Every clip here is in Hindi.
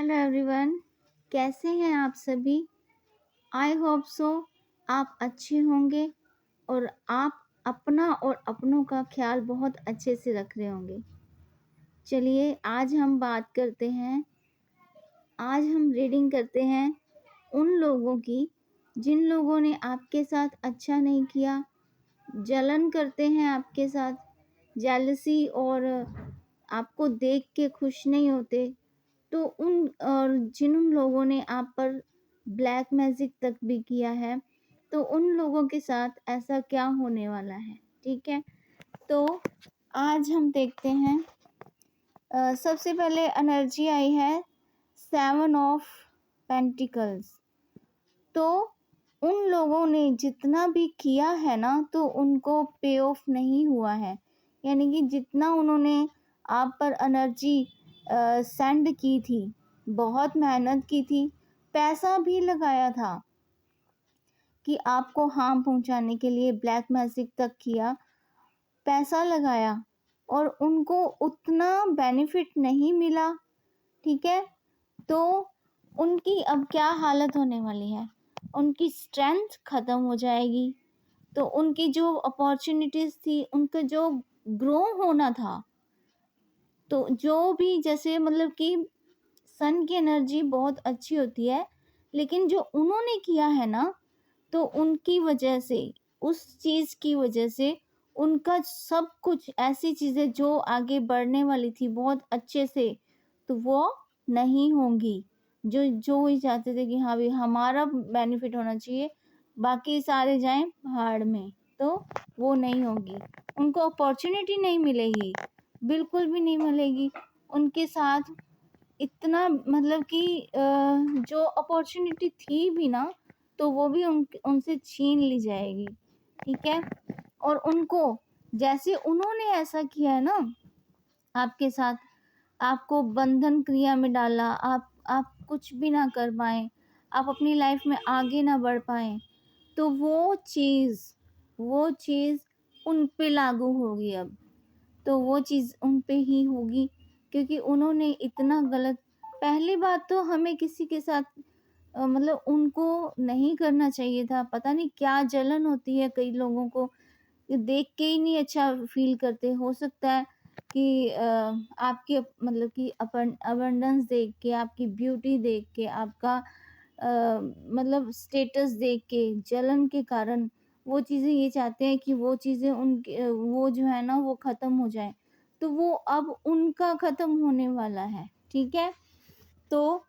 हेलो एवरीवन, कैसे हैं आप सभी। आई होप सो आप अच्छे होंगे और आप अपना और अपनों का ख्याल बहुत अच्छे से रख रहे होंगे। चलिए आज हम बात करते हैं, आज हम रीडिंग करते हैं उन लोगों की जिन लोगों ने आपके साथ अच्छा नहीं किया, जलन करते हैं आपके साथ, जेलसी और आपको देख के खुश नहीं होते। तो उन और जिन लोगों ने आप पर ब्लैक मैजिक तक भी किया है, तो उन लोगों के साथ ऐसा क्या होने वाला है, ठीक है। तो आज हम देखते हैं। सबसे पहले एनर्जी आई है 7 ऑफ पेंटिकल्स। तो उन लोगों ने जितना भी किया है ना, तो उनको पे ऑफ नहीं हुआ है। यानी कि जितना उन्होंने आप पर एनर्जी सेंड की थी, बहुत मेहनत की थी, पैसा भी लगाया था कि आपको हार्म पहुंचाने के लिए ब्लैक मैजिक तक किया, पैसा लगाया और उनको उतना बेनिफिट नहीं मिला, ठीक है। तो उनकी अब क्या हालत होने वाली है, उनकी स्ट्रेंथ ख़त्म हो जाएगी। तो उनकी जो अपॉर्चुनिटीज़ थी, उनका जो ग्रो होना था, तो जो भी जैसे मतलब कि सन की एनर्जी बहुत अच्छी होती है, लेकिन जो उन्होंने किया है ना, तो उनकी वजह से, उस चीज़ की वजह से उनका सब कुछ, ऐसी चीज़ें जो आगे बढ़ने वाली थी बहुत अच्छे से, तो वो नहीं होंगी। जो जो ही चाहते थे कि हाँ भाई हमारा बेनिफिट होना चाहिए, बाकी सारे जाएं भाड़ में, तो वो नहीं होगी। उनको अपॉर्चुनिटी नहीं मिलेगी, बिल्कुल भी नहीं मिलेगी। उनके साथ इतना मतलब कि जो अपॉर्चुनिटी थी भी ना, तो वो भी उनसे छीन ली जाएगी, ठीक है। और उनको, जैसे उन्होंने ऐसा किया है ना आपके साथ, आपको बंधन क्रिया में डाला, आप कुछ भी ना कर पाए, आप अपनी लाइफ में आगे ना बढ़ पाए, तो वो चीज़ उन पे लागू होगी अब। तो वो चीज़ उन पे ही होगी, क्योंकि उन्होंने इतना गलत, पहली बात तो हमें किसी के साथ मतलब उनको नहीं करना चाहिए था। पता नहीं क्या जलन होती है कई लोगों को, ये देख के ही नहीं अच्छा फील करते। हो सकता है कि आपकी मतलब कि अपन अबंडेंस देख के, आपकी ब्यूटी देख के, आपका मतलब स्टेटस देख के, जलन के कारण वो चीज़ें ये चाहते हैं कि वो चीज़ें उनके वो जो है ना वो ख़त्म हो जाए। तो वो अब उनका ख़त्म होने वाला है, ठीक है। तो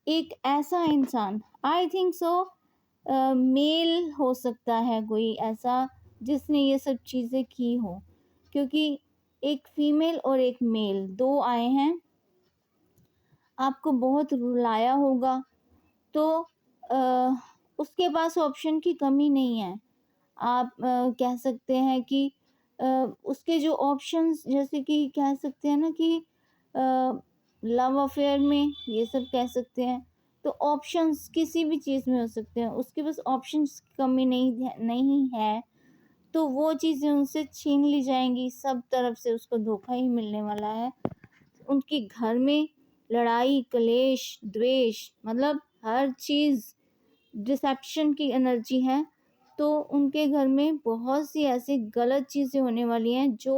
एक ऐसा इंसान, आई थिंक सो मेल हो सकता है कोई ऐसा जिसने ये सब चीज़ें की हो, क्योंकि एक फीमेल और एक मेल दो आए हैं। आपको बहुत रुलाया होगा, तो उसके पास ऑप्शन की कमी नहीं है। आप कह सकते हैं कि उसके जो ऑप्शंस, जैसे कि कह सकते हैं ना कि लव अफेयर में ये सब कह सकते हैं, तो ऑप्शंस किसी भी चीज़ में हो सकते हैं, उसके पास ऑप्शंस की कमी नहीं है। तो वो चीज़ें उनसे छीन ली जाएंगी, सब तरफ से उसको धोखा ही मिलने वाला है। उनके घर में लड़ाई कलेश द्वेष, मतलब हर चीज़ डिसेप्शन की एनर्जी है। तो उनके घर में बहुत सी ऐसी गलत चीज़ें होने वाली हैं जो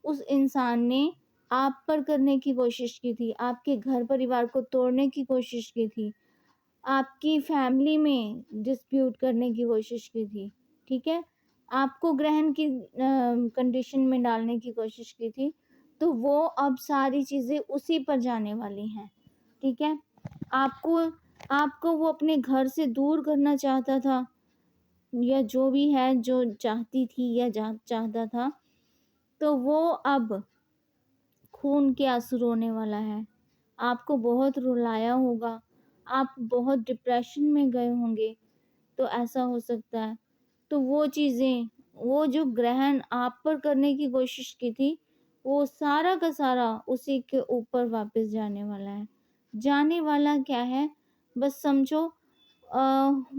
उस इंसान ने आप पर करने की कोशिश की थी, आपके घर परिवार को तोड़ने की कोशिश की थी, आपकी फैमिली में डिस्प्यूट करने की कोशिश की थी, ठीक है। आपको ग्रहण की कंडीशन में डालने की कोशिश की थी। तो वो अब सारी चीज़ें उसी पर जाने वाली हैं, ठीक है। आपको आपको वो अपने घर से दूर करना चाहता था, या जो भी है, जो चाहती थी या चाहता था, तो वो अब खून के आंसू रोने वाला है। आपको बहुत रुलाया होगा, आप बहुत डिप्रेशन में गए होंगे, तो ऐसा हो सकता है। तो वो चीज़ें, वो जो ग्रहण आप पर करने की कोशिश की थी, वो सारा का सारा उसी के ऊपर वापस जाने वाला है। जाने वाला क्या है, बस समझो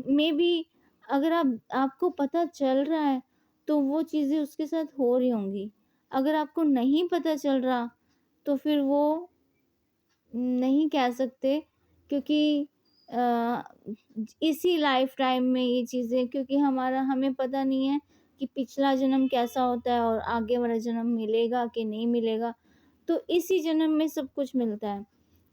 मे बी अगर आपको पता चल रहा है, तो वो चीज़ें उसके साथ हो रही होंगी। अगर आपको नहीं पता चल रहा, तो फिर वो नहीं कह सकते, क्योंकि अ, इसी लाइफ टाइम में ये चीज़ें, क्योंकि हमें पता नहीं है कि पिछला जन्म कैसा होता है और आगे वाला जन्म मिलेगा कि नहीं मिलेगा। तो इसी जन्म में सब कुछ मिलता है।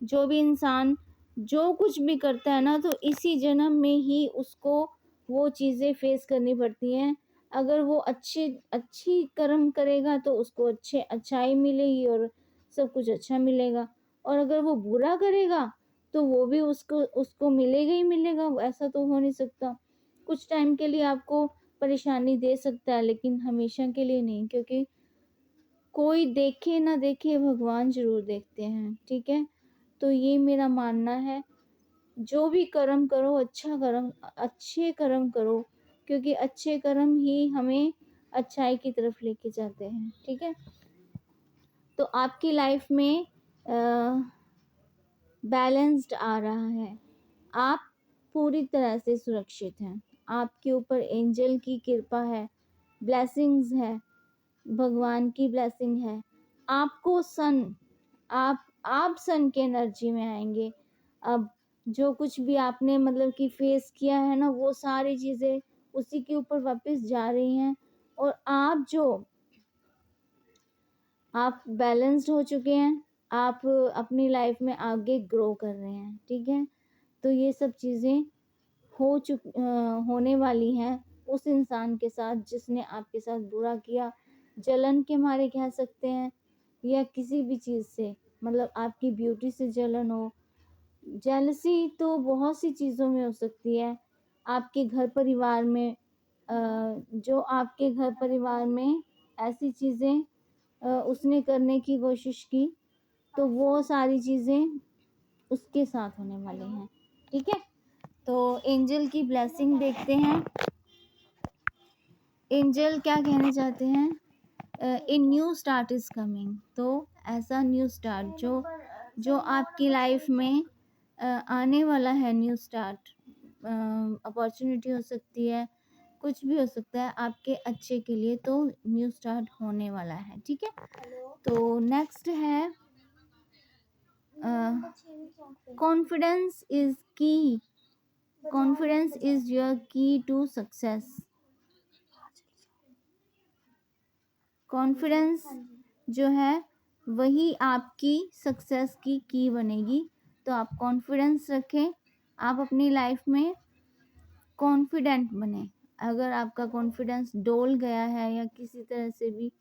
जो भी इंसान जो कुछ भी करता है ना, तो इसी जन्म में ही उसको वो चीज़ें फेस करनी पड़ती हैं। अगर वो अच्छी कर्म करेगा तो उसको अच्छाई मिलेगी और सब कुछ अच्छा मिलेगा। और अगर वो बुरा करेगा तो वो भी उसको उसको मिलेगा ही मिलेगा, ऐसा तो हो नहीं सकता। कुछ टाइम के लिए आपको परेशानी दे सकता है, लेकिन हमेशा के लिए नहीं, क्योंकि कोई देखे ना देखे भगवान ज़रूर देखते हैं, ठीक है? तो ये मेरा मानना है, जो भी कर्म करो अच्छे कर्म करो, क्योंकि अच्छे कर्म ही हमें अच्छाई की तरफ लेके जाते हैं, ठीक है? तो आपकी लाइफ में बैलेंस्ड आ रहा है। आप पूरी तरह से सुरक्षित हैं। आपके ऊपर एंजल की कृपा है, ब्लेसिंग्स है, भगवान की ब्लेसिंग है। आपको आप सन के एनर्जी में आएँगे। अब जो कुछ भी आपने मतलब कि फेस किया है ना, वो सारी चीज़ें उसी के ऊपर वापस जा रही हैं, और आप बैलेंस्ड हो चुके हैं। आप अपनी लाइफ में आगे ग्रो कर रहे हैं, ठीक है? तो ये सब चीज़ें होने वाली हैं उस इंसान के साथ जिसने आपके साथ बुरा किया। जलन के मारे कह सकते हैं, या किसी भी चीज़ से, मतलब आपकी ब्यूटी से जलन हो। जेलसी तो बहुत सी चीज़ों में हो सकती है। आपके घर परिवार में जो आपके घर परिवार में ऐसी चीज़ें उसने करने की कोशिश की, तो वो सारी चीज़ें उसके साथ होने वाली हैं, ठीक है? तो एंजल की ब्लेसिंग देखते हैं। एंजल क्या कहना चाहते हैं? A new start is coming. तो ऐसा न्यू स्टार्ट जो आपकी लाइफ में आने वाला है, न्यू स्टार्ट अपॉर्चुनिटी हो सकती है, कुछ भी हो सकता है आपके अच्छे के लिए, तो न्यू स्टार्ट होने वाला है, ठीक है? तो नेक्स्ट है कॉन्फिडेंस इज की। कॉन्फिडेंस इज योर की टू सक्सेस। कॉन्फिडेंस जो है वही आपकी सक्सेस की बनेगी। तो आप कॉन्फिडेंस रखें, आप अपनी लाइफ में कॉन्फिडेंट बने। अगर आपका कॉन्फिडेंस डोल गया है या किसी तरह से भी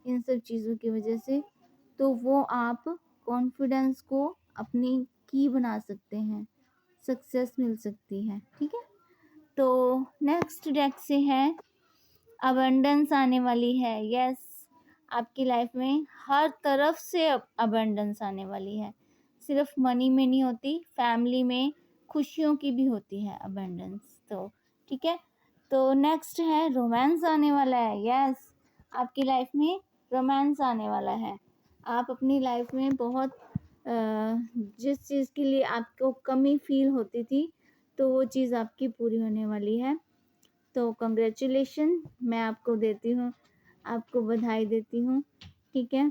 इन सब चीज़ों की वजह से, तो वो आप कॉन्फिडेंस को अपनी की बना सकते हैं, सक्सेस मिल सकती है, ठीक है? तो नेक्स्ट डेक से है अबंडेंस आने वाली है। यस, आपकी लाइफ में हर तरफ से अबंडेंस आने वाली है। सिर्फ मनी में नहीं होती, फैमिली में खुशियों की भी होती है अबंडेंस। तो ठीक है, तो नेक्स्ट है रोमांस आने वाला है। यस, आपकी लाइफ में रोमांस आने वाला है। आप अपनी लाइफ में बहुत जिस चीज़ के लिए आपको कमी फील होती थी, तो वो चीज़ आपकी पूरी होने वाली है। तो कंग्रेचुलेशन मैं आपको देती हूँ, आपको बधाई देती हूँ, ठीक है?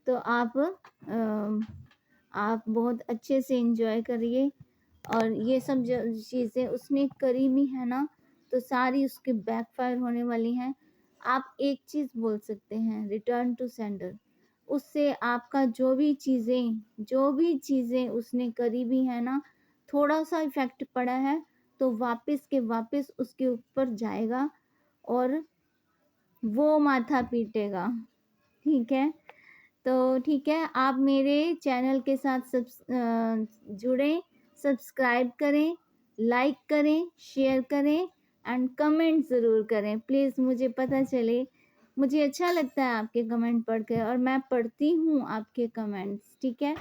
तो आप बहुत अच्छे से एंजॉय करिए, और ये सब चीज़ें उसने करी भी है ना, तो सारी उसके बैकफायर होने वाली हैं। आप एक चीज़ बोल सकते हैं, रिटर्न टू सेंडर। उससे आपका जो भी चीज़ें उसने करी भी है ना, थोड़ा सा इफेक्ट पड़ा है तो वापस के वापस उसके ऊपर जाएगा और वो माथा पीटेगा, ठीक है? तो ठीक है, आप मेरे चैनल के साथ जुड़ें, सब्सक्राइब करें, लाइक करें, शेयर करें एंड कमेंट ज़रूर करें प्लीज़, मुझे पता चले। मुझे अच्छा लगता है आपके कमेंट पढ़ कर, और मैं पढ़ती हूँ आपके कमेंट्स, ठीक है?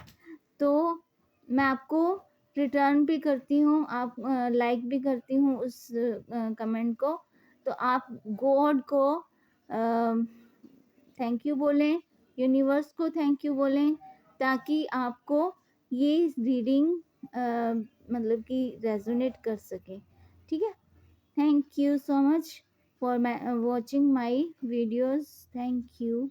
तो मैं आपको रिटर्न भी करती हूँ, आप लाइक भी करती हूँ उस कमेंट को। तो आप गॉड को थैंक यू बोलें, यूनिवर्स को थैंक यू बोलें, ताकि आपको ये रीडिंग मतलब कि रेजोनेट कर सके, ठीक है? Thank you so much for watching my videos. Thank you.